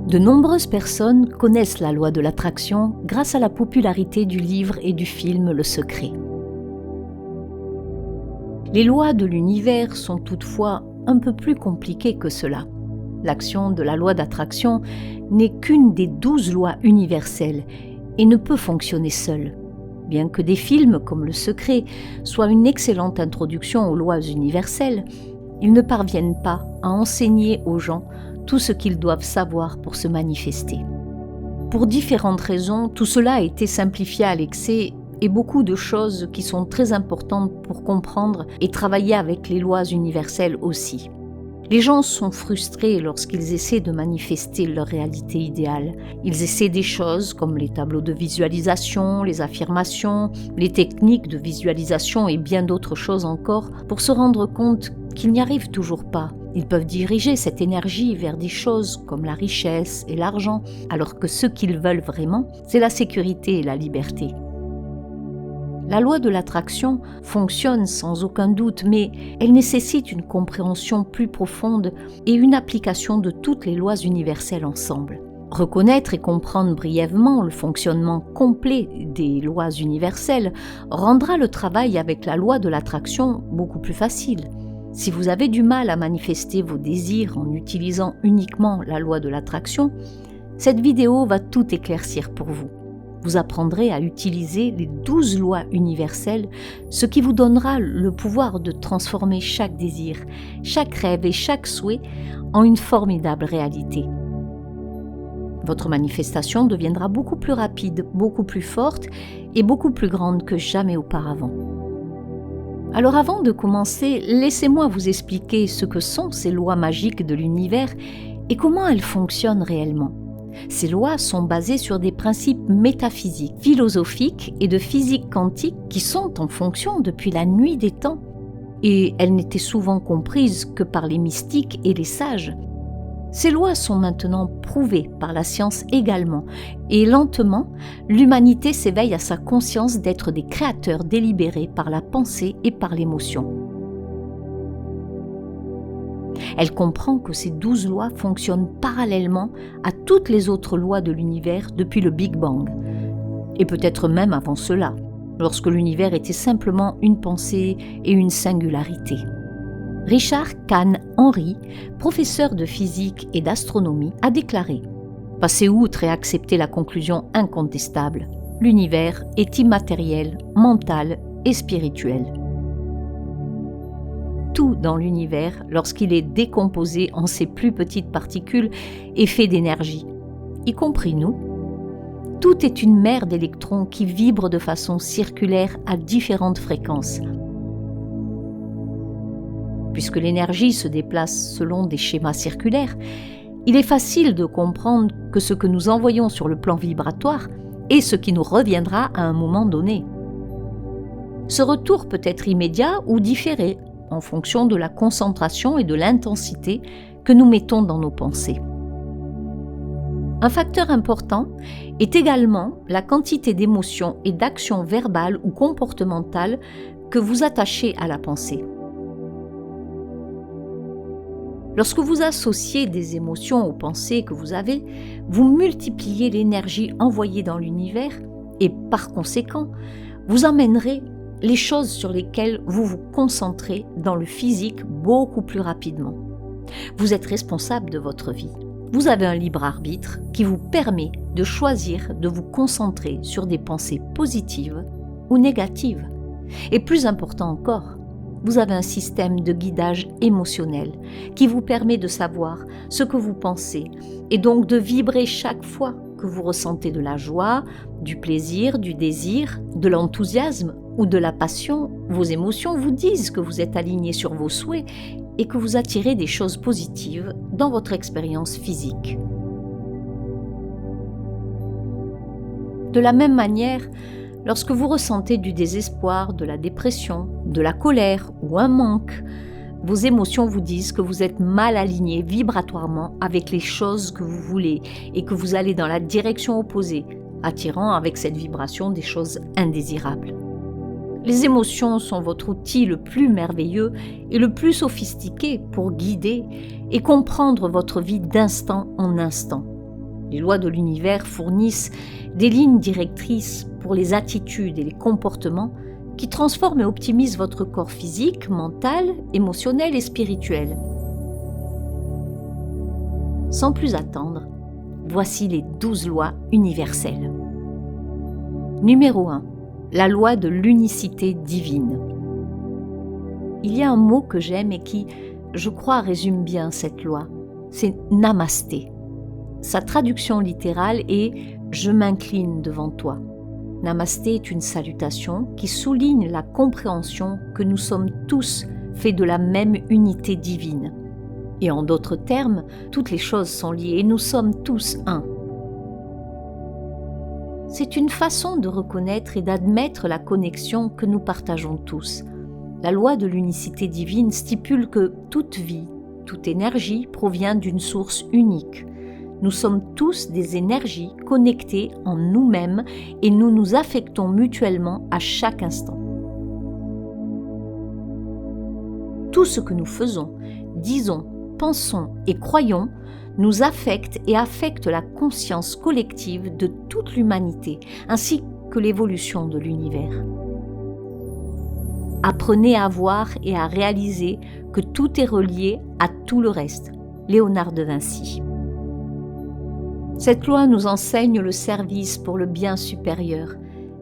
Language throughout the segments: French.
De nombreuses personnes connaissent la loi de l'attraction grâce à la popularité du livre et du film Le Secret. Les lois de l'univers sont toutefois un peu plus compliquées que cela. L'action de la loi d'attraction n'est qu'une des 12 lois universelles et ne peut fonctionner seule. Bien que des films comme Le Secret soient une excellente introduction aux lois universelles, ils ne parviennent pas à enseigner aux gens tout ce qu'ils doivent savoir pour se manifester. Pour différentes raisons, tout cela a été simplifié à l'excès et beaucoup de choses qui sont très importantes pour comprendre et travailler avec les lois universelles aussi. Les gens sont frustrés lorsqu'ils essaient de manifester leur réalité idéale. Ils essaient des choses comme les tableaux de visualisation, les affirmations, les techniques de visualisation et bien d'autres choses encore pour se rendre compte qu'ils n'y arrivent toujours pas. Ils peuvent diriger cette énergie vers des choses comme la richesse et l'argent, alors que ce qu'ils veulent vraiment, c'est la sécurité et la liberté. La loi de l'attraction fonctionne sans aucun doute, mais elle nécessite une compréhension plus profonde et une application de toutes les lois universelles ensemble. Reconnaître et comprendre brièvement le fonctionnement complet des lois universelles rendra le travail avec la loi de l'attraction beaucoup plus facile. Si vous avez du mal à manifester vos désirs en utilisant uniquement la loi de l'attraction, cette vidéo va tout éclaircir pour vous. Vous apprendrez à utiliser les 12 lois universelles, ce qui vous donnera le pouvoir de transformer chaque désir, chaque rêve et chaque souhait en une formidable réalité. Votre manifestation deviendra beaucoup plus rapide, beaucoup plus forte et beaucoup plus grande que jamais auparavant. Alors avant de commencer, laissez-moi vous expliquer ce que sont ces lois magiques de l'univers et comment elles fonctionnent réellement. Ces lois sont basées sur des principes métaphysiques, philosophiques et de physique quantique qui sont en fonction depuis la nuit des temps. Et elles n'étaient souvent comprises que par les mystiques et les sages. Ces lois sont maintenant prouvées par la science également, et lentement, l'humanité s'éveille à sa conscience d'être des créateurs délibérés par la pensée et par l'émotion. Elle comprend que ces 12 lois fonctionnent parallèlement à toutes les autres lois de l'univers depuis le Big Bang, et peut-être même avant cela, lorsque l'univers était simplement une pensée et une singularité. Richard Kahn Henry, professeur de physique et d'astronomie, a déclaré « Passer outre et accepter la conclusion incontestable, l'univers est immatériel, mental et spirituel. » Tout dans l'univers, lorsqu'il est décomposé en ses plus petites particules, est fait d'énergie, y compris nous. Tout est une mer d'électrons qui vibrent de façon circulaire à différentes fréquences. Puisque l'énergie se déplace selon des schémas circulaires, il est facile de comprendre que ce que nous envoyons sur le plan vibratoire est ce qui nous reviendra à un moment donné. Ce retour peut être immédiat ou différé, en fonction de la concentration et de l'intensité que nous mettons dans nos pensées. Un facteur important est également la quantité d'émotions et d'actions verbales ou comportementales que vous attachez à la pensée. Lorsque vous associez des émotions aux pensées que vous avez, vous multipliez l'énergie envoyée dans l'univers et par conséquent, vous emmènerez les choses sur lesquelles vous vous concentrez dans le physique beaucoup plus rapidement. Vous êtes responsable de votre vie. Vous avez un libre arbitre qui vous permet de choisir de vous concentrer sur des pensées positives ou négatives. Et plus important encore, vous avez un système de guidage émotionnel qui vous permet de savoir ce que vous pensez et donc de vibrer chaque fois que vous ressentez de la joie, du plaisir, du désir, de l'enthousiasme ou de la passion. Vos émotions vous disent que vous êtes aligné sur vos souhaits et que vous attirez des choses positives dans votre expérience physique. De la même manière, lorsque vous ressentez du désespoir, de la dépression, de la colère ou un manque, vos émotions vous disent que vous êtes mal aligné vibratoirement avec les choses que vous voulez et que vous allez dans la direction opposée, attirant avec cette vibration des choses indésirables. Les émotions sont votre outil le plus merveilleux et le plus sophistiqué pour guider et comprendre votre vie d'instant en instant. Les lois de l'univers fournissent des lignes directrices pour les attitudes et les comportements qui transforment et optimisent votre corps physique, mental, émotionnel et spirituel. Sans plus attendre, voici les 12 lois universelles. Numéro 1. La loi de l'unicité divine. Il y a un mot que j'aime et qui, je crois, résume bien cette loi. C'est Namasté. Sa traduction littérale est « Je m'incline devant toi ». Namasté est une salutation qui souligne la compréhension que nous sommes tous faits de la même unité divine. Et en d'autres termes, toutes les choses sont liées et nous sommes tous un. C'est une façon de reconnaître et d'admettre la connexion que nous partageons tous. La loi de l'unicité divine stipule que toute vie, toute énergie provient d'une source unique. Nous sommes tous des énergies connectées en nous-mêmes et nous nous affectons mutuellement à chaque instant. Tout ce que nous faisons, disons, pensons et croyons nous affecte et affecte la conscience collective de toute l'humanité, ainsi que l'évolution de l'univers. Apprenez à voir et à réaliser que tout est relié à tout le reste. Léonard de Vinci. Cette loi nous enseigne le service pour le bien supérieur.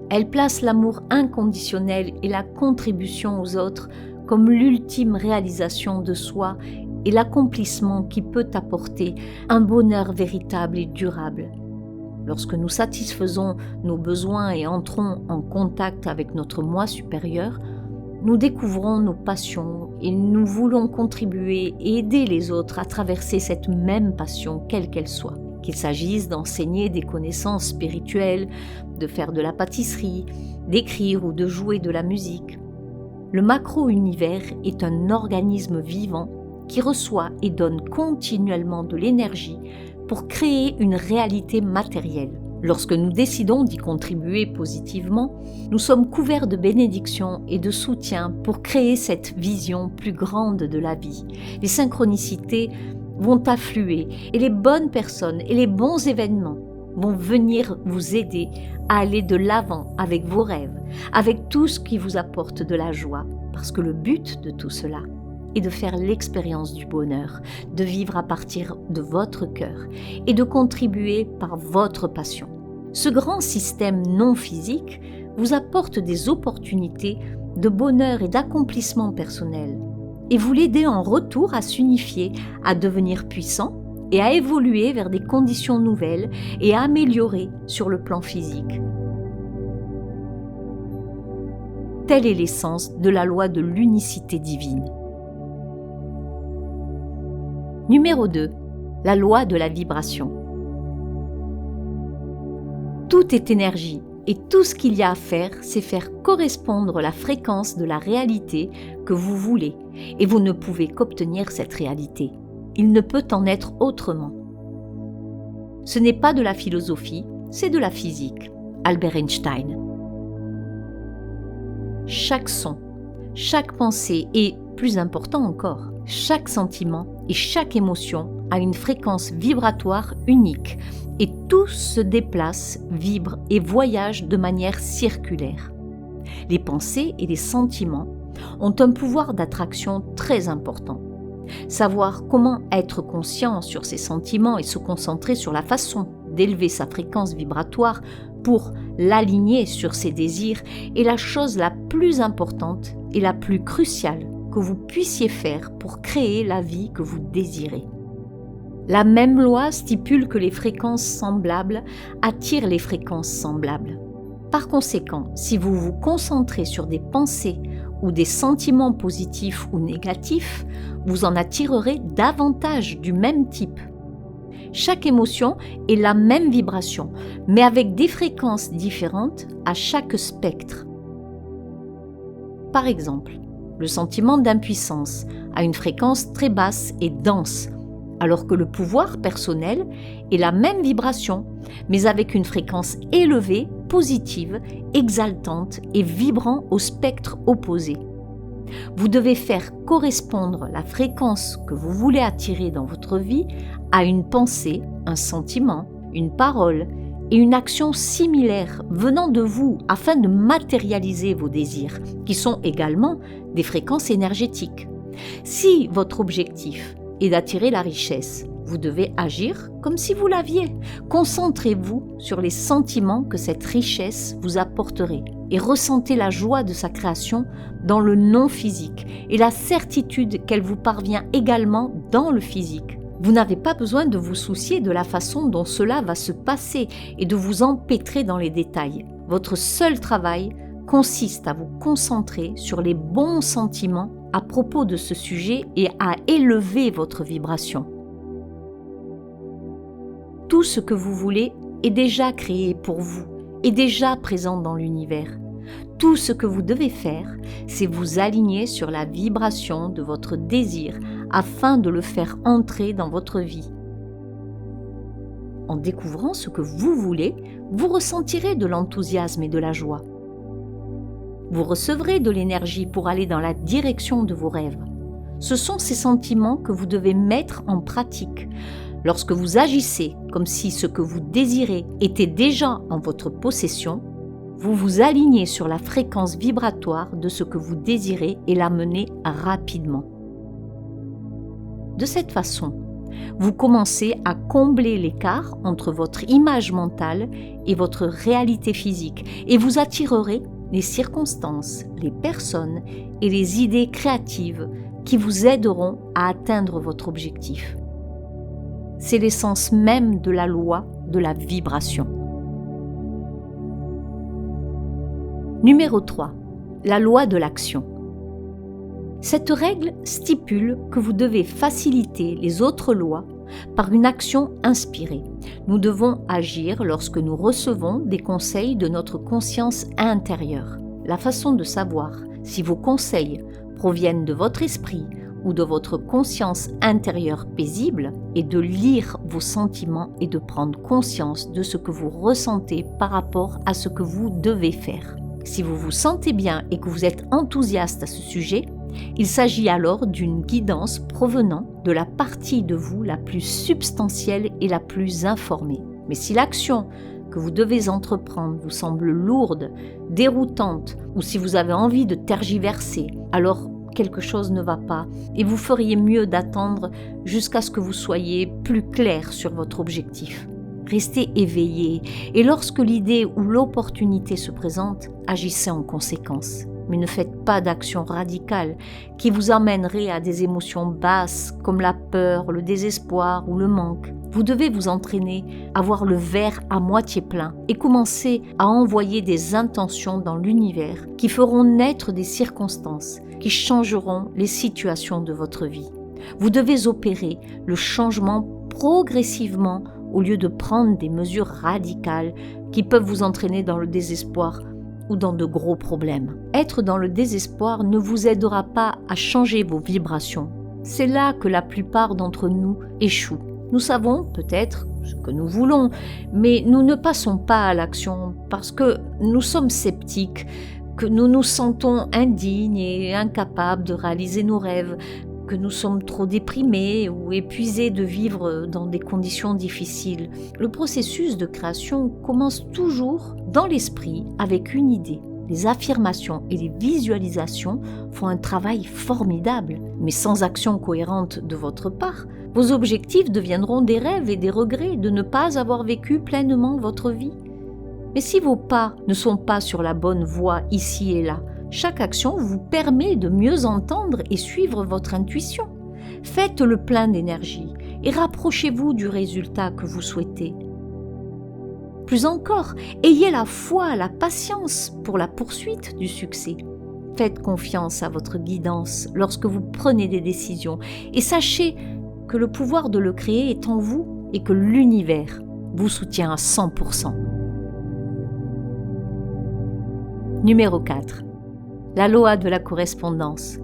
Elle place l'amour inconditionnel et la contribution aux autres comme l'ultime réalisation de soi et l'accomplissement qui peut apporter un bonheur véritable et durable. Lorsque nous satisfaisons nos besoins et entrons en contact avec notre moi supérieur, nous découvrons nos passions et nous voulons contribuer et aider les autres à traverser cette même passion, quelle qu'elle soit. Qu'il s'agisse d'enseigner des connaissances spirituelles, de faire de la pâtisserie, d'écrire ou de jouer de la musique. Le macro-univers est un organisme vivant qui reçoit et donne continuellement de l'énergie pour créer une réalité matérielle. Lorsque nous décidons d'y contribuer positivement, nous sommes couverts de bénédictions et de soutien pour créer cette vision plus grande de la vie. Les synchronicités vont affluer et les bonnes personnes et les bons événements vont venir vous aider à aller de l'avant avec vos rêves, avec tout ce qui vous apporte de la joie, parce que le but de tout cela est de faire l'expérience du bonheur, de vivre à partir de votre cœur et de contribuer par votre passion. Ce grand système non physique vous apporte des opportunités de bonheur et d'accomplissement personnel et vous l'aidez en retour à s'unifier, à devenir puissant et à évoluer vers des conditions nouvelles et à améliorer sur le plan physique. Telle est l'essence de la loi de l'unicité divine. Numéro 2. La loi de la vibration. Tout est énergie et tout ce qu'il y a à faire, c'est faire correspondre la fréquence de la réalité que vous voulez et vous ne pouvez qu'obtenir cette réalité. Il ne peut en être autrement. Ce n'est pas de la philosophie, c'est de la physique. Albert Einstein. Chaque son, chaque pensée et, plus important encore, chaque sentiment et chaque émotion a une fréquence vibratoire unique et tout se déplace, vibre et voyage de manière circulaire. Les pensées et les sentiments ont un pouvoir d'attraction très important. Savoir comment être conscient sur ses sentiments et se concentrer sur la façon d'élever sa fréquence vibratoire pour l'aligner sur ses désirs est la chose la plus importante et la plus cruciale que vous puissiez faire pour créer la vie que vous désirez. La même loi stipule que les fréquences semblables attirent les fréquences semblables. Par conséquent, si vous vous concentrez sur des pensées ou des sentiments positifs ou négatifs, vous en attirerez davantage du même type. Chaque émotion est la même vibration, mais avec des fréquences différentes à chaque spectre. Par exemple, le sentiment d'impuissance a une fréquence très basse et dense, alors que le pouvoir personnel est la même vibration, mais avec une fréquence élevée, positive, exaltante et vibrant au spectre opposé. Vous devez faire correspondre la fréquence que vous voulez attirer dans votre vie à une pensée, un sentiment, une parole et une action similaire venant de vous afin de matérialiser vos désirs, qui sont également des fréquences énergétiques. Si votre objectif est d'attirer la richesse, vous devez agir comme si vous l'aviez. Concentrez-vous sur les sentiments que cette richesse vous apporterait et ressentez la joie de sa création dans le non-physique et la certitude qu'elle vous parvient également dans le physique. Vous n'avez pas besoin de vous soucier de la façon dont cela va se passer et de vous empêtrer dans les détails. Votre seul travail consiste à vous concentrer sur les bons sentiments à propos de ce sujet et à élever votre vibration. Tout ce que vous voulez est déjà créé pour vous, est déjà présent dans l'univers. Tout ce que vous devez faire, c'est vous aligner sur la vibration de votre désir afin de le faire entrer dans votre vie. En découvrant ce que vous voulez, vous ressentirez de l'enthousiasme et de la joie. Vous recevrez de l'énergie pour aller dans la direction de vos rêves. Ce sont ces sentiments que vous devez mettre en pratique. Lorsque vous agissez comme si ce que vous désirez était déjà en votre possession, vous vous alignez sur la fréquence vibratoire de ce que vous désirez et l'amenez rapidement. De cette façon, vous commencez à combler l'écart entre votre image mentale et votre réalité physique et vous attirerez les circonstances, les personnes et les idées créatives qui vous aideront à atteindre votre objectif. C'est l'essence même de la loi de la vibration. Numéro 3. La loi de l'action. Cette règle stipule que vous devez faciliter les autres lois par une action inspirée. Nous devons agir lorsque nous recevons des conseils de notre conscience intérieure. La façon de savoir si vos conseils proviennent de votre esprit ou de votre conscience intérieure paisible est de lire vos sentiments et de prendre conscience de ce que vous ressentez par rapport à ce que vous devez faire. Si vous vous sentez bien et que vous êtes enthousiaste à ce sujet, il s'agit alors d'une guidance provenant de la partie de vous la plus substantielle et la plus informée. Mais si l'action que vous devez entreprendre vous semble lourde, déroutante, ou si vous avez envie de tergiverser, alors quelque chose ne va pas et vous feriez mieux d'attendre jusqu'à ce que vous soyez plus clair sur votre objectif. Restez éveillé et lorsque l'idée ou l'opportunité se présente, agissez en conséquence. Mais ne faites pas d'action radicale qui vous amènerait à des émotions basses comme la peur, le désespoir ou le manque. Vous devez vous entraîner à voir le verre à moitié plein et commencer à envoyer des intentions dans l'univers qui feront naître des circonstances qui changeront les situations de votre vie. Vous devez opérer le changement progressivement au lieu de prendre des mesures radicales qui peuvent vous entraîner dans le désespoir ou dans de gros problèmes. Être dans le désespoir ne vous aidera pas à changer vos vibrations. C'est là que la plupart d'entre nous échouent. Nous savons peut-être ce que nous voulons, mais nous ne passons pas à l'action parce que nous sommes sceptiques, que nous nous sentons indignes et incapables de réaliser nos rêves, que nous sommes trop déprimés ou épuisés de vivre dans des conditions difficiles. Le processus de création commence toujours dans l'esprit avec une idée. Les affirmations et les visualisations font un travail formidable, mais sans action cohérente de votre part, vos objectifs deviendront des rêves et des regrets de ne pas avoir vécu pleinement votre vie. Mais si vos pas ne sont pas sur la bonne voie ici et là, chaque action vous permet de mieux entendre et suivre votre intuition. Faites le plein d'énergie et rapprochez-vous du résultat que vous souhaitez. Plus encore, ayez la foi, la patience pour la poursuite du succès. Faites confiance à votre guidance lorsque vous prenez des décisions et sachez que le pouvoir de le créer est en vous et que l'univers vous soutient à 100%. Numéro 4. La loi de la correspondance.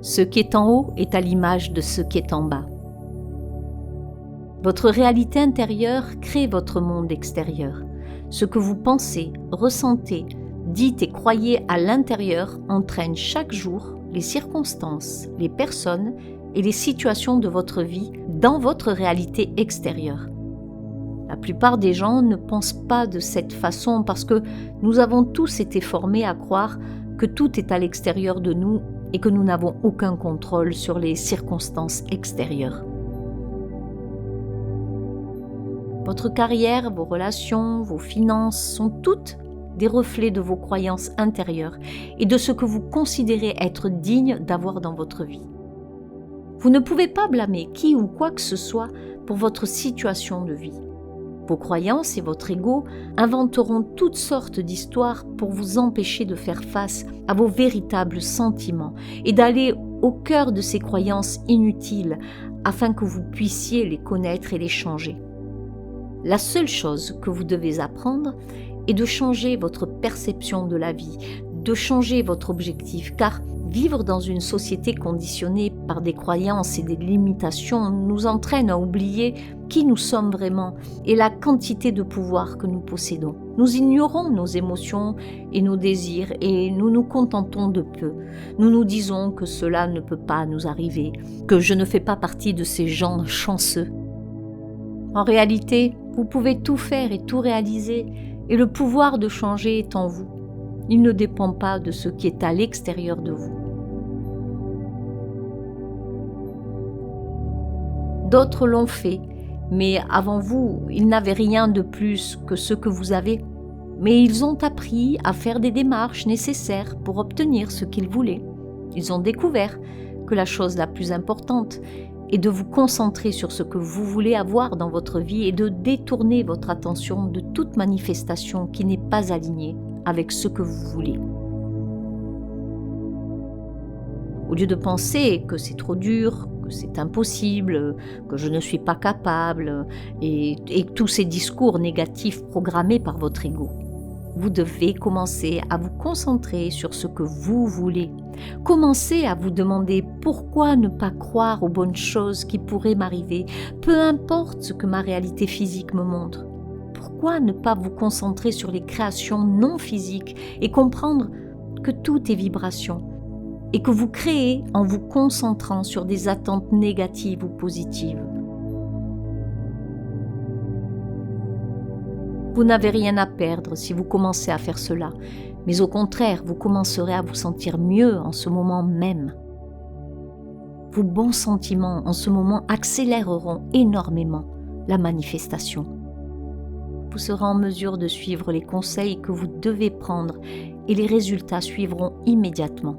Ce qui est en haut est à l'image de ce qui est en bas. Votre réalité intérieure crée votre monde extérieur. Ce que vous pensez, ressentez, dites et croyez à l'intérieur entraîne chaque jour les circonstances, les personnes et les situations de votre vie dans votre réalité extérieure. La plupart des gens ne pensent pas de cette façon parce que nous avons tous été formés à croire que tout est à l'extérieur de nous et que nous n'avons aucun contrôle sur les circonstances extérieures. Votre carrière, vos relations, vos finances sont toutes des reflets de vos croyances intérieures et de ce que vous considérez être digne d'avoir dans votre vie. Vous ne pouvez pas blâmer qui ou quoi que ce soit pour votre situation de vie. Vos croyances et votre ego inventeront toutes sortes d'histoires pour vous empêcher de faire face à vos véritables sentiments et d'aller au cœur de ces croyances inutiles afin que vous puissiez les connaître et les changer. La seule chose que vous devez apprendre est de changer votre perception de la vie, de changer votre objectif, car vivre dans une société conditionnée par des croyances et des limitations nous entraîne à oublier qui nous sommes vraiment et la quantité de pouvoir que nous possédons. Nous ignorons nos émotions et nos désirs et nous nous contentons de peu. Nous nous disons que cela ne peut pas nous arriver, que je ne fais pas partie de ces gens chanceux. En réalité, vous pouvez tout faire et tout réaliser et le pouvoir de changer est en vous. Il ne dépend pas de ce qui est à l'extérieur de vous. D'autres l'ont fait, mais avant vous, ils n'avaient rien de plus que ce que vous avez. Mais ils ont appris à faire des démarches nécessaires pour obtenir ce qu'ils voulaient. Ils ont découvert que la chose la plus importante est de vous concentrer sur ce que vous voulez avoir dans votre vie et de détourner votre attention de toute manifestation qui n'est pas alignée avec ce que vous voulez. Au lieu de penser que c'est trop dur, que c'est impossible, que je ne suis pas capable, et tous ces discours négatifs programmés par votre ego, vous devez commencer à vous concentrer sur ce que vous voulez. Commencez à vous demander pourquoi ne pas croire aux bonnes choses qui pourraient m'arriver, peu importe ce que ma réalité physique me montre. Pourquoi ne pas vous concentrer sur les créations non physiques et comprendre que tout est vibration et que vous créez en vous concentrant sur des attentes négatives ou positives? Vous n'avez rien à perdre si vous commencez à faire cela, mais au contraire, vous commencerez à vous sentir mieux en ce moment même. Vos bons sentiments en ce moment accéléreront énormément la manifestation. Vous serez en mesure de suivre les conseils que vous devez prendre et les résultats suivront immédiatement.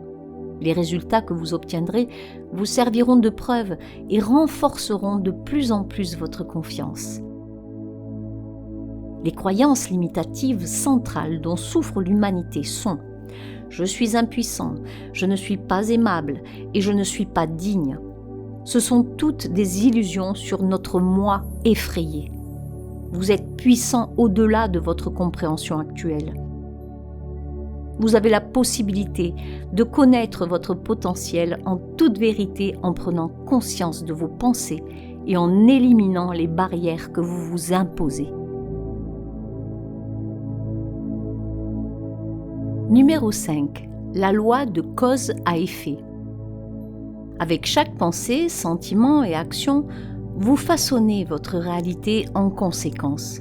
Les résultats que vous obtiendrez vous serviront de preuve et renforceront de plus en plus votre confiance. Les croyances limitatives centrales dont souffre l'humanité sont « je suis impuissant, je ne suis pas aimable et je ne suis pas digne ». Ce sont toutes des illusions sur notre moi effrayé. Vous êtes puissant au-delà de votre compréhension actuelle. Vous avez la possibilité de connaître votre potentiel en toute vérité en prenant conscience de vos pensées et en éliminant les barrières que vous vous imposez. Numéro 5. La loi de cause à effet. Avec chaque pensée, sentiment et action, vous façonnez votre réalité en conséquence.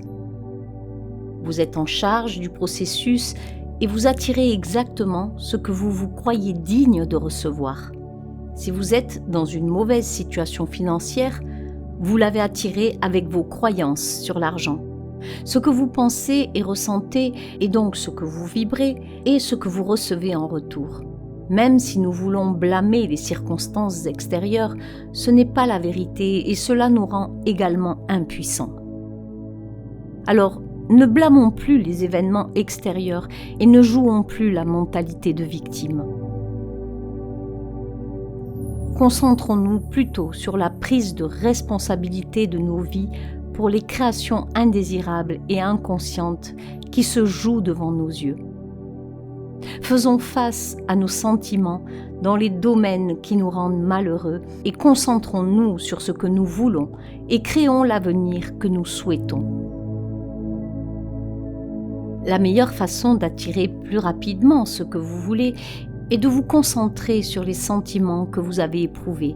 Vous êtes en charge du processus et vous attirez exactement ce que vous vous croyez digne de recevoir. Si vous êtes dans une mauvaise situation financière, vous l'avez attiré avec vos croyances sur l'argent. Ce que vous pensez et ressentez est donc ce que vous vibrez et ce que vous recevez en retour. Même si nous voulons blâmer les circonstances extérieures, ce n'est pas la vérité et cela nous rend également impuissants. Alors, ne blâmons plus les événements extérieurs et ne jouons plus la mentalité de victime. Concentrons-nous plutôt sur la prise de responsabilité de nos vies pour les créations indésirables et inconscientes qui se jouent devant nos yeux. Faisons face à nos sentiments dans les domaines qui nous rendent malheureux et concentrons-nous sur ce que nous voulons et créons l'avenir que nous souhaitons. La meilleure façon d'attirer plus rapidement ce que vous voulez est de vous concentrer sur les sentiments que vous avez éprouvés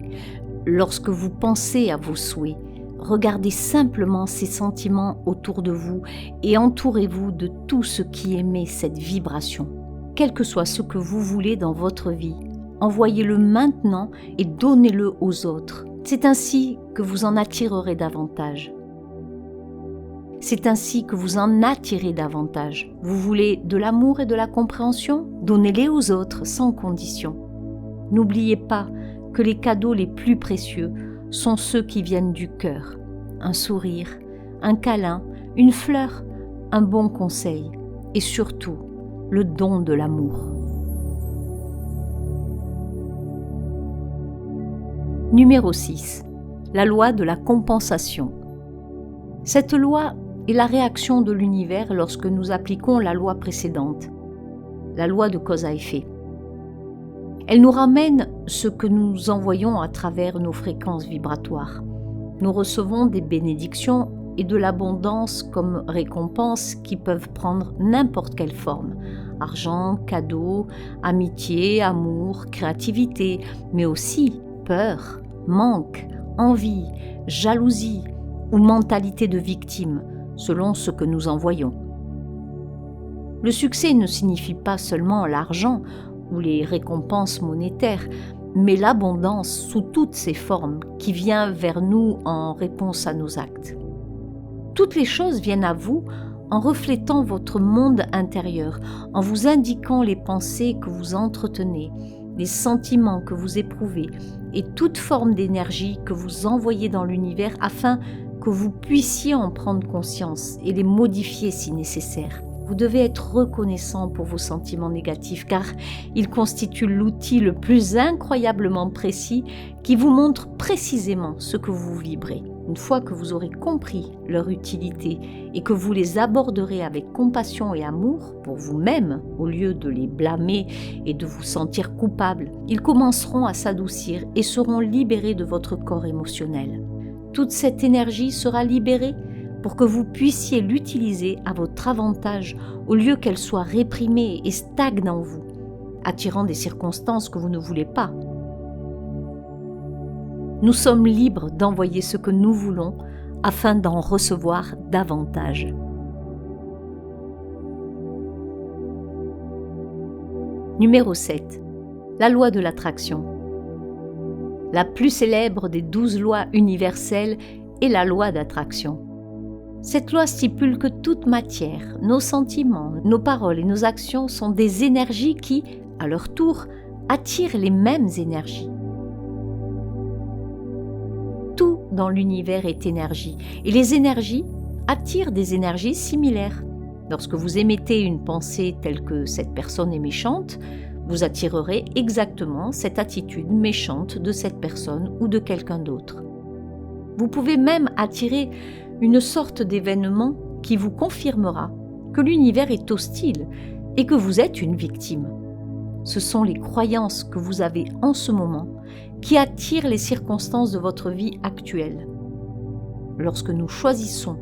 lorsque vous pensez à vos souhaits. regardez simplement ces sentiments autour de vous et entourez-vous de tout ce qui émet cette vibration. Quel que soit ce que vous voulez dans votre vie, envoyez-le maintenant et donnez-le aux autres. C'est ainsi que vous en attirerez davantage. C'est ainsi que vous en attirez davantage. Vous voulez de l'amour et de la compréhension? Donnez-les aux autres sans condition. N'oubliez pas que les cadeaux les plus précieux sont ceux qui viennent du cœur. Un sourire, un câlin, une fleur, un bon conseil et surtout le don de l'amour. Numéro 6. La loi de la compensation. Cette loi est la réaction de l'univers lorsque nous appliquons la loi précédente, la loi de cause à effet. Elle nous ramène ce que nous envoyons à travers nos fréquences vibratoires. Nous recevons des bénédictions et de l'abondance comme récompense qui peuvent prendre n'importe quelle forme. Argent, cadeaux, amitié, amour, créativité, mais aussi peur, manque, envie, jalousie ou mentalité de victime, selon ce que nous envoyons. Le succès ne signifie pas seulement l'argent ou les récompenses monétaires, mais l'abondance sous toutes ses formes qui vient vers nous en réponse à nos actes. Toutes les choses viennent à vous en reflétant votre monde intérieur, en vous indiquant les pensées que vous entretenez, les sentiments que vous éprouvez et toute forme d'énergie que vous envoyez dans l'univers afin que vous puissiez en prendre conscience et les modifier si nécessaire. Vous devez être reconnaissant pour vos sentiments négatifs car ils constituent l'outil le plus incroyablement précis qui vous montre précisément ce que vous vibrez. Une fois que vous aurez compris leur utilité et que vous les aborderez avec compassion et amour pour vous-même au lieu de les blâmer et de vous sentir coupable, ils commenceront à s'adoucir et seront libérés de votre corps émotionnel. Toute cette énergie sera libérée pour que vous puissiez l'utiliser à votre avantage au lieu qu'elle soit réprimée et stagne en vous, attirant des circonstances que vous ne voulez pas. Nous sommes libres d'envoyer ce que nous voulons afin d'en recevoir davantage. Numéro 7. La loi de l'attraction. La plus célèbre des 12 lois universelles est la loi d'attraction. Cette loi stipule que toute matière, nos sentiments, nos paroles et nos actions sont des énergies qui, à leur tour, attirent les mêmes énergies. Tout dans l'univers est énergie, et les énergies attirent des énergies similaires. Lorsque vous émettez une pensée telle que cette personne est méchante, vous attirerez exactement cette attitude méchante de cette personne ou de quelqu'un d'autre. Vous pouvez même attirer une sorte d'événement qui vous confirmera que l'univers est hostile et que vous êtes une victime. Ce sont les croyances que vous avez en ce moment qui attirent les circonstances de votre vie actuelle. Lorsque nous choisissons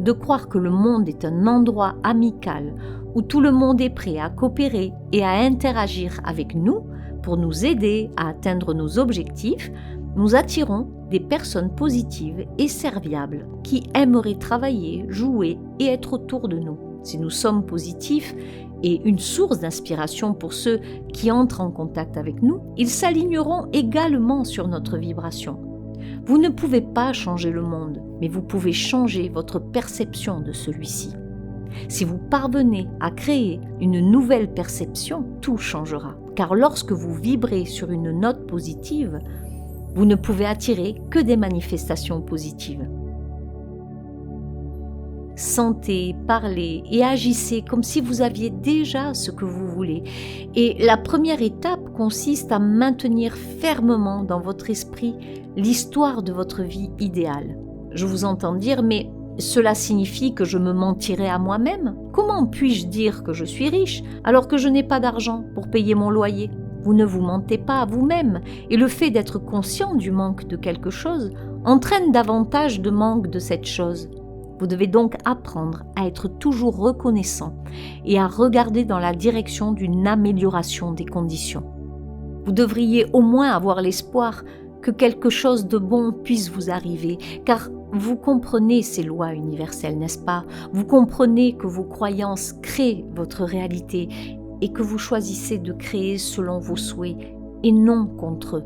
de croire que le monde est un endroit amical où tout le monde est prêt à coopérer et à interagir avec nous pour nous aider à atteindre nos objectifs, nous attirons des personnes positives et serviables qui aimeraient travailler, jouer et être autour de nous. Si nous sommes positifs et une source d'inspiration pour ceux qui entrent en contact avec nous, ils s'aligneront également sur notre vibration. Vous ne pouvez pas changer le monde, mais vous pouvez changer votre perception de celui-ci. Si vous parvenez à créer une nouvelle perception, tout changera. Car lorsque vous vibrez sur une note positive, vous ne pouvez attirer que des manifestations positives. Sentez, parlez et agissez comme si vous aviez déjà ce que vous voulez. Et la première étape consiste à maintenir fermement dans votre esprit l'histoire de votre vie idéale. Je vous entends dire, mais cela signifie que je me mentirai à moi-même ? Comment puis-je dire que je suis riche alors que je n'ai pas d'argent pour payer mon loyer ? Vous ne vous mentez pas à vous-même, et le fait d'être conscient du manque de quelque chose entraîne davantage de manque de cette chose. Vous devez donc apprendre à être toujours reconnaissant et à regarder dans la direction d'une amélioration des conditions. Vous devriez au moins avoir l'espoir que quelque chose de bon puisse vous arriver, car vous comprenez ces lois universelles, n'est-ce pas? Vous comprenez que vos croyances créent votre réalité et que vous choisissez de créer selon vos souhaits et non contre eux.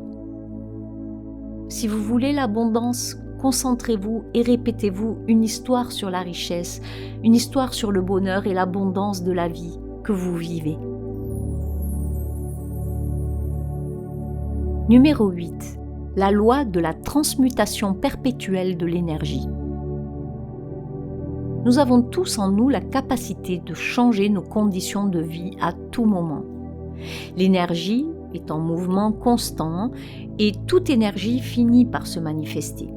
Si vous voulez l'abondance, concentrez-vous et répétez-vous une histoire sur la richesse, une histoire sur le bonheur et l'abondance de la vie que vous vivez. Numéro 8. La loi de la transmutation perpétuelle de l'énergie. Nous avons tous en nous la capacité de changer nos conditions de vie à tout moment. L'énergie est en mouvement constant et toute énergie finit par se manifester.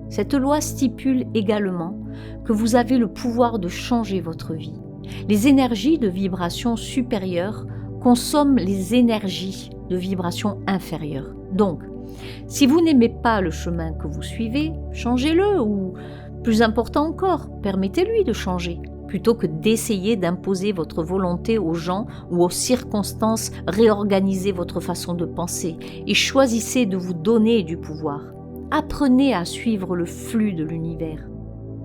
Cette loi stipule également que vous avez le pouvoir de changer votre vie. Les énergies de vibration supérieure consomment les énergies de vibration inférieure. Donc, si vous n'aimez pas le chemin que vous suivez, changez-le ou, plus important encore, permettez-lui de changer, plutôt que d'essayer d'imposer votre volonté aux gens ou aux circonstances. Réorganisez votre façon de penser et choisissez de vous donner du pouvoir. Apprenez à suivre le flux de l'univers.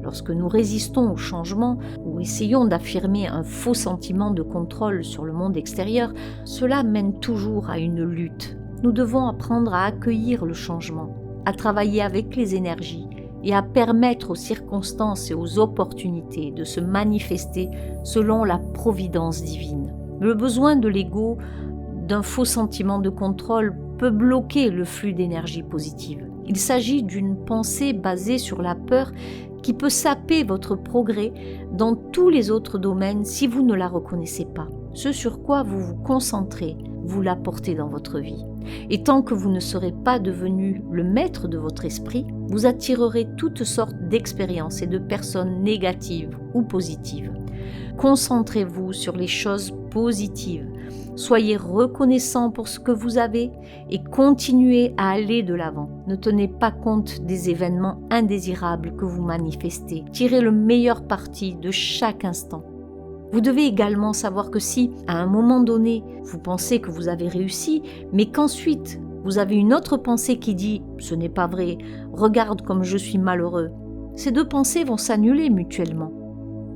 Lorsque nous résistons au changement ou essayons d'affirmer un faux sentiment de contrôle sur le monde extérieur, cela mène toujours à une lutte. Nous devons apprendre à accueillir le changement, à travailler avec les énergies et à permettre aux circonstances et aux opportunités de se manifester selon la providence divine. Le besoin de l'ego, d'un faux sentiment de contrôle, peut bloquer le flux d'énergie positive. Il s'agit d'une pensée basée sur la peur qui peut saper votre progrès dans tous les autres domaines si vous ne la reconnaissez pas. Ce sur quoi vous vous concentrez, vous l'apportez dans votre vie. Et tant que vous ne serez pas devenu le maître de votre esprit, vous attirerez toutes sortes d'expériences et de personnes négatives ou positives. Concentrez-vous sur les choses positives. Soyez reconnaissant pour ce que vous avez et continuez à aller de l'avant. Ne tenez pas compte des événements indésirables que vous manifestez. Tirez le meilleur parti de chaque instant. Vous devez également savoir que si, à un moment donné, vous pensez que vous avez réussi, mais qu'ensuite, vous avez une autre pensée qui dit « ce n'est pas vrai, regarde comme je suis malheureux », ces deux pensées vont s'annuler mutuellement.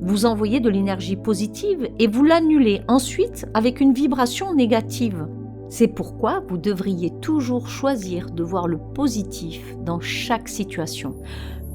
Vous envoyez de l'énergie positive et vous l'annulez ensuite avec une vibration négative. C'est pourquoi vous devriez toujours choisir de voir le positif dans chaque situation.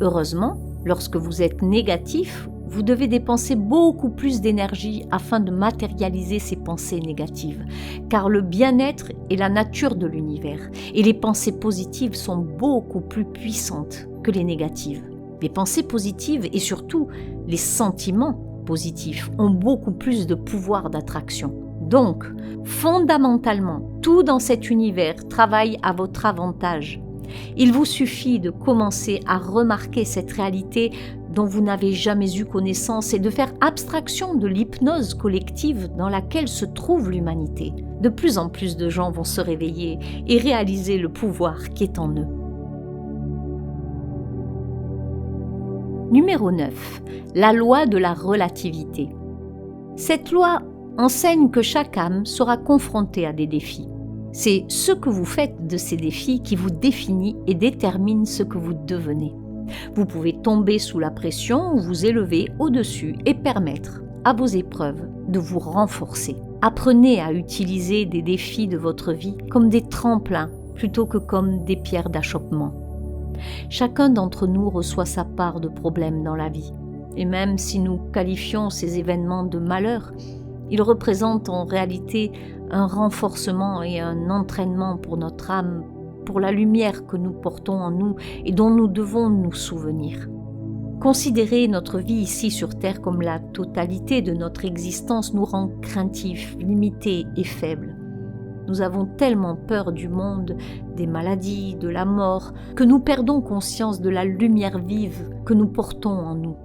Heureusement, lorsque vous êtes négatif, vous devez dépenser beaucoup plus d'énergie afin de matérialiser ces pensées négatives, car le bien-être est la nature de l'univers et les pensées positives sont beaucoup plus puissantes que les négatives. Les pensées positives et surtout les sentiments positifs ont beaucoup plus de pouvoir d'attraction. Donc, fondamentalement, tout dans cet univers travaille à votre avantage. Il vous suffit de commencer à remarquer cette réalité dont vous n'avez jamais eu connaissance et de faire abstraction de l'hypnose collective dans laquelle se trouve l'humanité. De plus en plus de gens vont se réveiller et réaliser le pouvoir qui est en eux. Numéro 9. La loi de la relativité. Cette loi enseigne que chaque âme sera confrontée à des défis. C'est ce que vous faites de ces défis qui vous définit et détermine ce que vous devenez. Vous pouvez tomber sous la pression ou vous élever au-dessus et permettre à vos épreuves de vous renforcer. Apprenez à utiliser des défis de votre vie comme des tremplins plutôt que comme des pierres d'achoppement. Chacun d'entre nous reçoit sa part de problèmes dans la vie. Et même si nous qualifions ces événements de malheur, ils représentent en réalité un renforcement et un entraînement pour notre âme, pour la lumière que nous portons en nous et dont nous devons nous souvenir. Considérer notre vie ici sur Terre comme la totalité de notre existence nous rend craintifs, limités et faibles. Nous avons tellement peur du monde, des maladies, de la mort, que nous perdons conscience de la lumière vive que nous portons en nous.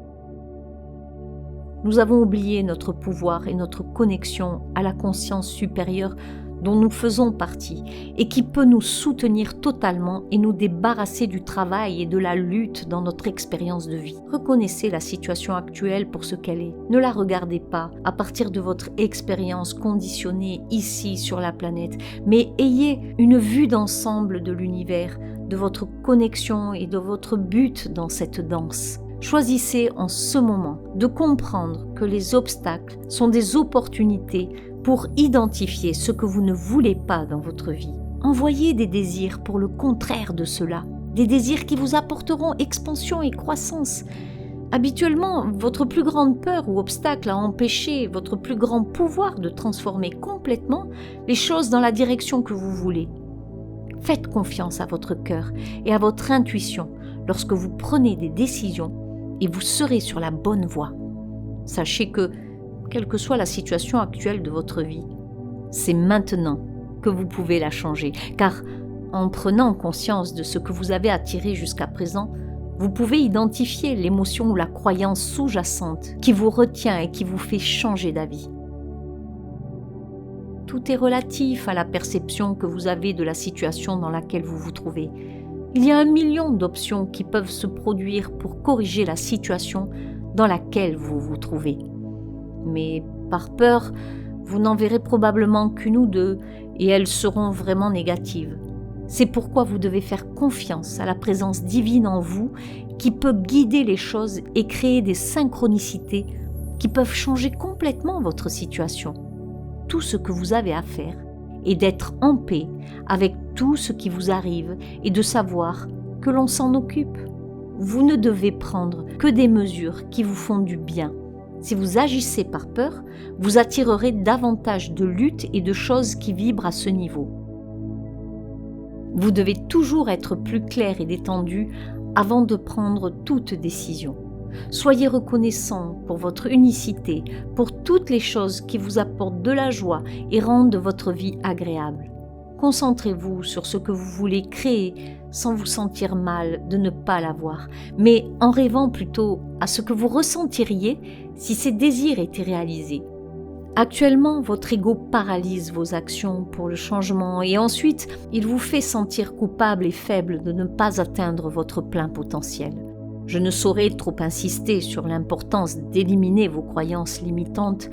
Nous avons oublié notre pouvoir et notre connexion à la conscience supérieure dont nous faisons partie et qui peut nous soutenir totalement et nous débarrasser du travail et de la lutte dans notre expérience de vie. Reconnaissez la situation actuelle pour ce qu'elle est. Ne la regardez pas à partir de votre expérience conditionnée ici sur la planète, mais ayez une vue d'ensemble de l'univers, de votre connexion et de votre but dans cette danse. Choisissez en ce moment de comprendre que les obstacles sont des opportunités pour identifier ce que vous ne voulez pas dans votre vie. Envoyez des désirs pour le contraire de cela, des désirs qui vous apporteront expansion et croissance. Habituellement, votre plus grande peur ou obstacle a empêché votre plus grand pouvoir de transformer complètement les choses dans la direction que vous voulez. Faites confiance à votre cœur et à votre intuition lorsque vous prenez des décisions et vous serez sur la bonne voie. Sachez que, quelle que soit la situation actuelle de votre vie, c'est maintenant que vous pouvez la changer, car en prenant conscience de ce que vous avez attiré jusqu'à présent, vous pouvez identifier l'émotion ou la croyance sous-jacente qui vous retient et qui vous fait changer d'avis. Tout est relatif à la perception que vous avez de la situation dans laquelle vous vous trouvez. Il y a 1 million d'options qui peuvent se produire pour corriger la situation dans laquelle vous vous trouvez. Mais par peur, vous n'en verrez probablement qu'une ou deux et elles seront vraiment négatives. C'est pourquoi vous devez faire confiance à la présence divine en vous qui peut guider les choses et créer des synchronicités qui peuvent changer complètement votre situation. Tout ce que vous avez à faire est d'être en paix avec tout ce qui vous arrive et de savoir que l'on s'en occupe. Vous ne devez prendre que des mesures qui vous font du bien. Si vous agissez par peur, vous attirerez davantage de luttes et de choses qui vibrent à ce niveau. Vous devez toujours être plus clair et détendu avant de prendre toute décision. Soyez reconnaissant pour votre unicité, pour toutes les choses qui vous apportent de la joie et rendent votre vie agréable. Concentrez-vous sur ce que vous voulez créer sans vous sentir mal de ne pas l'avoir, mais en rêvant plutôt à ce que vous ressentiriez si ces désirs étaient réalisés. Actuellement, votre ego paralyse vos actions pour le changement et ensuite, il vous fait sentir coupable et faible de ne pas atteindre votre plein potentiel. Je ne saurais trop insister sur l'importance d'éliminer vos croyances limitantes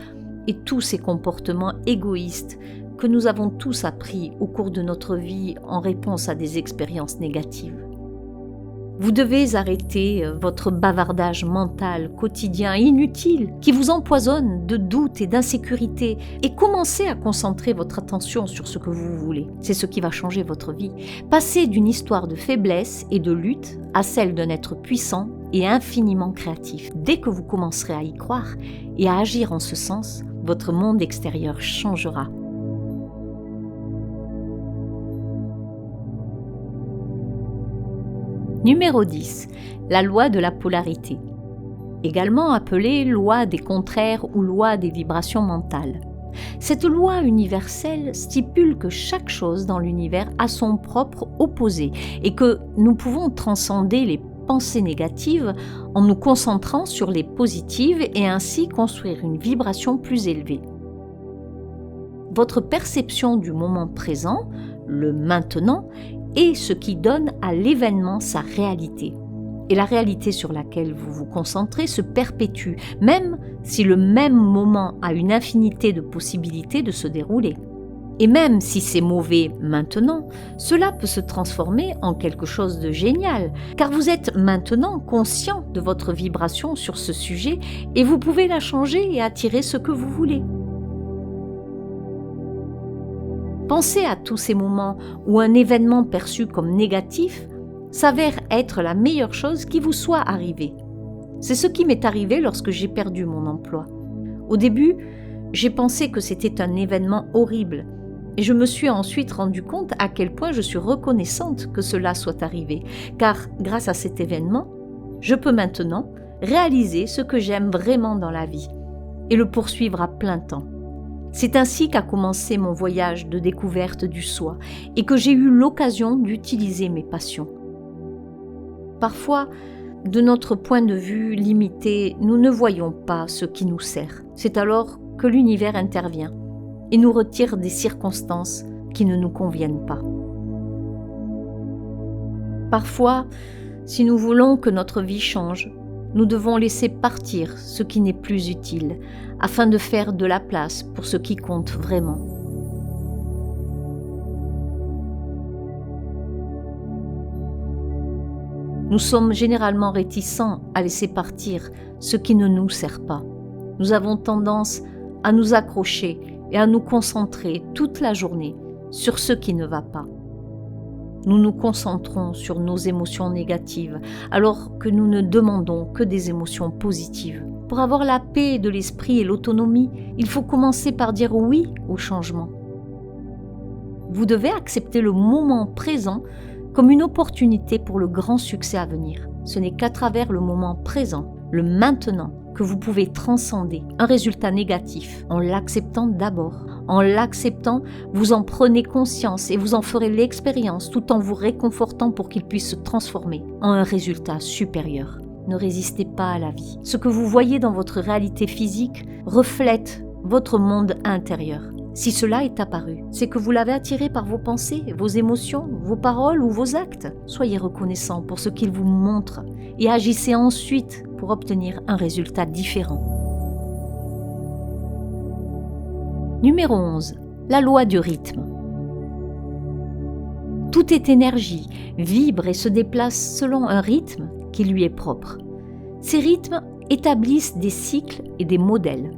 et tous ces comportements égoïstes que nous avons tous appris au cours de notre vie en réponse à des expériences négatives. Vous devez arrêter votre bavardage mental quotidien inutile qui vous empoisonne de doutes et d'insécurité et commencer à concentrer votre attention sur ce que vous voulez. C'est ce qui va changer votre vie. Passez d'une histoire de faiblesse et de lutte à celle d'un être puissant et infiniment créatif. Dès que vous commencerez à y croire et à agir en ce sens, votre monde extérieur changera. Numéro 10. La loi de la polarité. Également appelée loi des contraires ou loi des vibrations mentales. Cette loi universelle stipule que chaque chose dans l'univers a son propre opposé et que nous pouvons transcender les pensées négatives en nous concentrant sur les positives et ainsi construire une vibration plus élevée. Votre perception du moment présent, le maintenant, est ce qui donne à l'événement sa réalité. Et la réalité sur laquelle vous vous concentrez se perpétue, même si le même moment a une infinité de possibilités de se dérouler. Et même si c'est mauvais maintenant, cela peut se transformer en quelque chose de génial, car vous êtes maintenant conscient de votre vibration sur ce sujet et vous pouvez la changer et attirer ce que vous voulez. Pensez à tous ces moments où un événement perçu comme négatif s'avère être la meilleure chose qui vous soit arrivée. C'est ce qui m'est arrivé lorsque j'ai perdu mon emploi. Au début, j'ai pensé que c'était un événement horrible et je me suis ensuite rendu compte à quel point je suis reconnaissante que cela soit arrivé, car grâce à cet événement, je peux maintenant réaliser ce que j'aime vraiment dans la vie et le poursuivre à plein temps. C'est ainsi qu'a commencé mon voyage de découverte du soi et que j'ai eu l'occasion d'utiliser mes passions. Parfois, de notre point de vue limité, nous ne voyons pas ce qui nous sert. C'est alors que l'univers intervient et nous retire des circonstances qui ne nous conviennent pas. Parfois, si nous voulons que notre vie change, nous devons laisser partir ce qui n'est plus utile afin de faire de la place pour ce qui compte vraiment. Nous sommes généralement réticents à laisser partir ce qui ne nous sert pas. Nous avons tendance à nous accrocher et à nous concentrer toute la journée sur ce qui ne va pas. Nous nous concentrons sur nos émotions négatives alors que nous ne demandons que des émotions positives. Pour avoir la paix de l'esprit et l'autonomie, il faut commencer par dire oui au changement. Vous devez accepter le moment présent comme une opportunité pour le grand succès à venir. Ce n'est qu'à travers le moment présent, le maintenant, que vous pouvez transcender un résultat négatif en l'acceptant d'abord. En l'acceptant, vous en prenez conscience et vous en ferez l'expérience tout en vous réconfortant pour qu'il puisse se transformer en un résultat supérieur. Ne résistez pas à la vie. Ce que vous voyez dans votre réalité physique reflète votre monde intérieur. Si cela est apparu, c'est que vous l'avez attiré par vos pensées, vos émotions, vos paroles ou vos actes. Soyez reconnaissant pour ce qu'il vous montre et agissez ensuite pour obtenir un résultat différent. Numéro 11. La loi du rythme. Tout est énergie, vibre et se déplace selon un rythme qui lui est propre. Ces rythmes établissent des cycles et des modèles.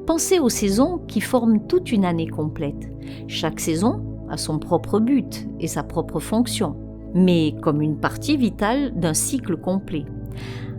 Pensez aux saisons qui forment toute une année complète. Chaque saison a son propre but et sa propre fonction, mais comme une partie vitale d'un cycle complet.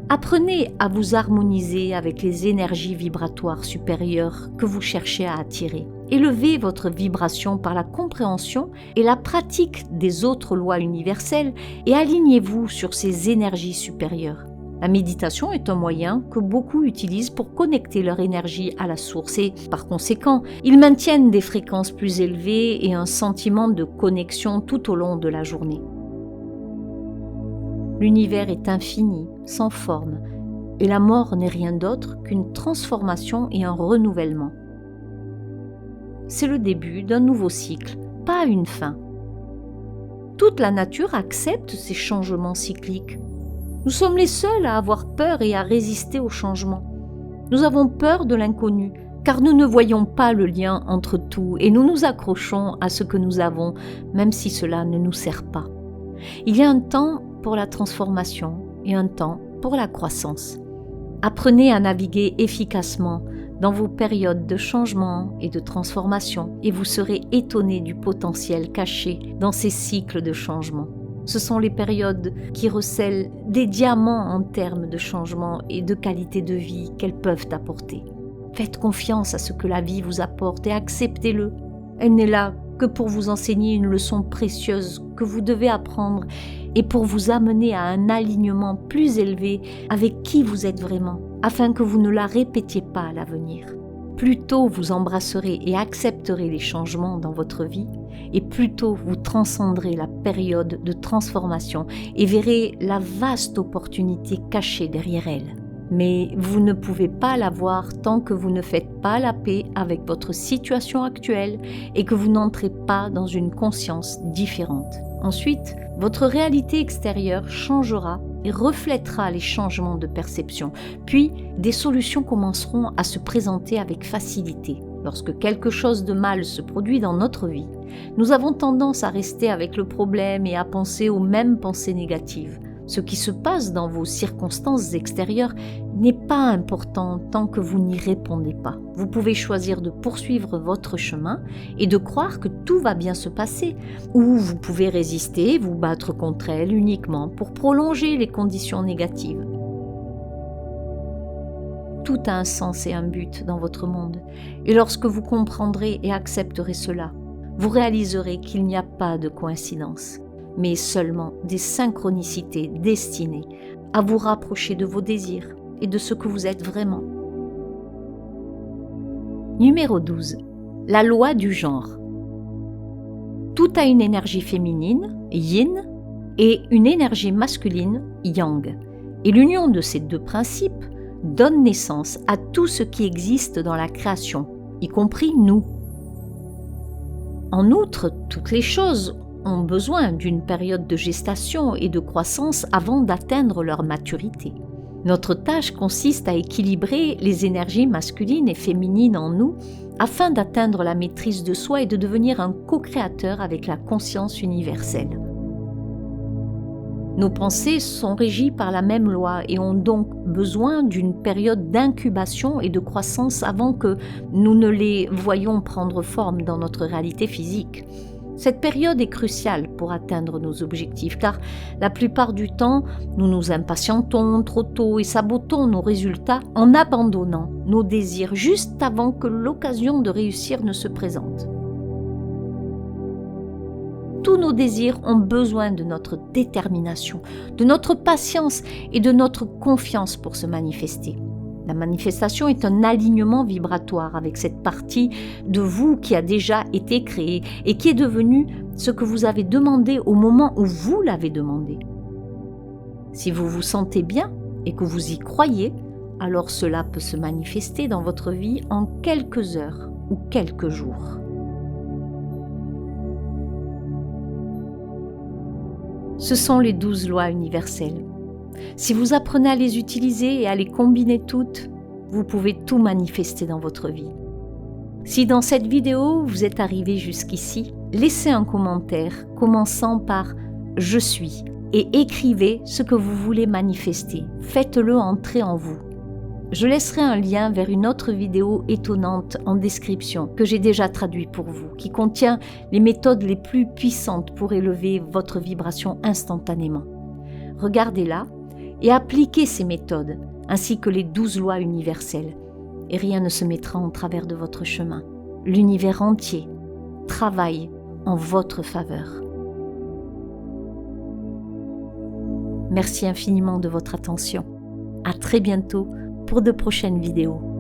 Apprenez à vous harmoniser avec les énergies vibratoires supérieures que vous cherchez à attirer. Élevez votre vibration par la compréhension et la pratique des autres lois universelles et alignez-vous sur ces énergies supérieures. La méditation est un moyen que beaucoup utilisent pour connecter leur énergie à la source et, par conséquent, ils maintiennent des fréquences plus élevées et un sentiment de connexion tout au long de la journée. L'univers est infini, sans forme, et la mort n'est rien d'autre qu'une transformation et un renouvellement. C'est le début d'un nouveau cycle, pas une fin. Toute la nature accepte ces changements cycliques. Nous sommes les seuls à avoir peur et à résister au changement. Nous avons peur de l'inconnu, car nous ne voyons pas le lien entre tout et nous nous accrochons à ce que nous avons, même si cela ne nous sert pas. Il y a un temps pour la transformation et un temps pour la croissance. Apprenez à naviguer efficacement dans vos périodes de changement et de transformation et vous serez étonné du potentiel caché dans ces cycles de changement. Ce sont les périodes qui recèlent des diamants en termes de changement et de qualité de vie qu'elles peuvent apporter. Faites confiance à ce que la vie vous apporte et acceptez-le. Elle n'est là que pour vous enseigner une leçon précieuse que vous devez apprendre et pour vous amener à un alignement plus élevé avec qui vous êtes vraiment, afin que vous ne la répétiez pas à l'avenir. Plus tôt vous embrasserez et accepterez les changements dans votre vie, et plus tôt vous transcenderez la période de transformation et verrez la vaste opportunité cachée derrière elle. Mais vous ne pouvez pas la voir tant que vous ne faites pas la paix avec votre situation actuelle et que vous n'entrez pas dans une conscience différente. Ensuite, votre réalité extérieure changera et reflètera les changements de perception. Puis, des solutions commenceront à se présenter avec facilité. Lorsque quelque chose de mal se produit dans notre vie, nous avons tendance à rester avec le problème et à penser aux mêmes pensées négatives. Ce qui se passe dans vos circonstances extérieures n'est pas important tant que vous n'y répondez pas. Vous pouvez choisir de poursuivre votre chemin et de croire que tout va bien se passer, ou vous pouvez résister et vous battre contre elle uniquement pour prolonger les conditions négatives. Tout a un sens et un but dans votre monde, et lorsque vous comprendrez et accepterez cela, vous réaliserez qu'il n'y a pas de coïncidence, mais seulement des synchronicités destinées à vous rapprocher de vos désirs et de ce que vous êtes vraiment. Numéro 12. La loi du genre. Tout a une énergie féminine, yin, et une énergie masculine, yang. Et l'union de ces deux principes donne naissance à tout ce qui existe dans la création, y compris nous. En outre, toutes les choses ont besoin d'une période de gestation et de croissance avant d'atteindre leur maturité. Notre tâche consiste à équilibrer les énergies masculines et féminines en nous afin d'atteindre la maîtrise de soi et de devenir un co-créateur avec la conscience universelle. Nos pensées sont régies par la même loi et ont donc besoin d'une période d'incubation et de croissance avant que nous ne les voyions prendre forme dans notre réalité physique. Cette période est cruciale pour atteindre nos objectifs car la plupart du temps, nous nous impatientons trop tôt et sabotons nos résultats en abandonnant nos désirs juste avant que l'occasion de réussir ne se présente. Tous nos désirs ont besoin de notre détermination, de notre patience et de notre confiance pour se manifester. La manifestation est un alignement vibratoire avec cette partie de vous qui a déjà été créée et qui est devenue ce que vous avez demandé au moment où vous l'avez demandé. Si vous vous sentez bien et que vous y croyez, alors cela peut se manifester dans votre vie en quelques heures ou quelques jours. Ce sont les 12 lois universelles. Si vous apprenez à les utiliser et à les combiner toutes, vous pouvez tout manifester dans votre vie. Si dans cette vidéo vous êtes arrivé jusqu'ici, laissez un commentaire commençant par « Je suis » et écrivez ce que vous voulez manifester. Faites-le entrer en vous. Je laisserai un lien vers une autre vidéo étonnante en description que j'ai déjà traduit pour vous, qui contient les méthodes les plus puissantes pour élever votre vibration instantanément. Regardez-la et appliquez ces méthodes, ainsi que les 12 lois universelles, et rien ne se mettra en travers de votre chemin. L'univers entier travaille en votre faveur. Merci infiniment de votre attention. À très bientôt pour de prochaines vidéos.